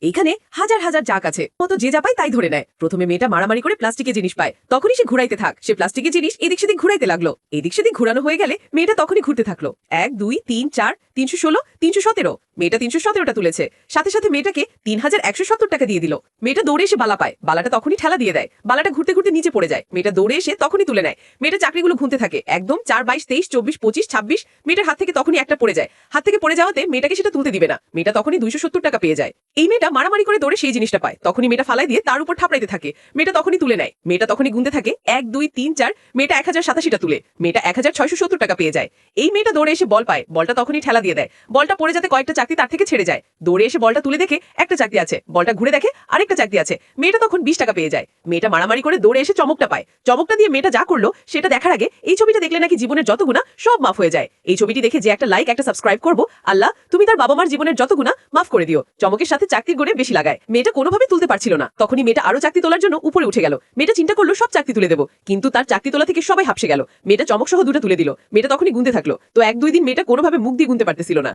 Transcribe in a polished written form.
এইখানে হাজার হাজার জাক আছে, কত যে যা পায় তাই ধরে নেয়। প্রথমে মেয়েটা মারামারি করে প্লাস্টিকের জিনিস পায়, তখনই সে ঘুরাইতে থাক। সে প্লাস্টিকের জিনিস এদিক সেদিক ঘুরাইতে লাগলো। এদিক সেদিক ঘুরানো হয়ে গেলে মেয়েটা তখনই ঘুরতে থাকলো। 1 2 3 4 316 317। মেয়েটা 317টা তুলেছে। সাথে সাথে মেয়েটাকে 3170 টাকা দিয়ে দিল। মেয়েটা দৌড়ে এসে বালা পায়, বালাটা তখনই ঠেলা দিয়ে দেয়। বালাটা ঘুরতে ঘুরতে নিচে পড়ে যায়। মেয়েটা দৌড়ে এসে তখনই তুলে নেয়। মেয়েটা চাকরিগুলো গুনতে থাকে, একদম 4 22 23 24 25 26। মেয়েটার হাত থেকে তখনই একটা পড়ে যায়। হাত থেকে পড়ে যাওয়াতে মেয়েটাকে সেটা তুলতে দিবে না। মেয়েটা তখনই 270 টাকা পেয়ে যায়। এই মেয়েটা মারামারি করে দৌড়ে সেই জিনিসটা পায়, তখনই মেয়েটা ফালাই দিয়ে তার উপর ঠাপড়াইতে থাকে। মেয়েটা তখনই তুলে নেয়। মেয়েটা তখনই গুনতে থাকে 1 2 3 4। মেয়েটা 1087টা তুলে মেয়েটা 1670 টাকা পেয়ে যায়। এই মেয়েটা দৌড়ে এসে বল পায়, বলটা তখনই ঠেলা দিয়ে দেয়। বলটা পড়ে যাতে কয়েকটা চাকরি তার থেকে ছেড়ে যায়। দৌড়ে এসে বলটা তুলে দেখে একটা চাকরি আছে, বলটা ঘুরে দেখে আরেকটা চাকরি আছে। মেয়েটা তখন 20 টাকা পেয়ে যায়। মেয়েটা মারামারি করে দৌড়ে এসে চমকটা পায়। চমকটা দিয়ে মেয়েটা যা করলো সেটা দেখার আগে এই ছবিটা দেখলে নাকি জীবনের যত গুণা সব মাফ হয়ে যায়। এই ছবিটি দেখে যে একটা লাইক একটা সাবস্ক্রাইব করবো, আল্লাহ তুমি তার বাবা মার জীবনের যত গুণা মাফ করে দিও। চমকের সাথে চাকরির গড়ে বেশি লাগায়। মেয়েটা কোনোভাবে তুলতে পারছিল না, তখনই মেয়েটা আরো চাকরি তোলার জন্য উপরে উঠে গেল। মেয়েটা চিন্তা করলো সব চাকরি তুলে দেবো, কিন্তু তার চাকরি তোলা থেকে সবাই হাঁপসে গেল। মেয়েটা চমক সহ দুটো তুলে দিল। মেয়েটা তখনই গুনতে থাকলো। তো 1 2 দিন মেয়েটা কোনোভাবে মুখ দিয়ে গুনতে পারতেছিল না।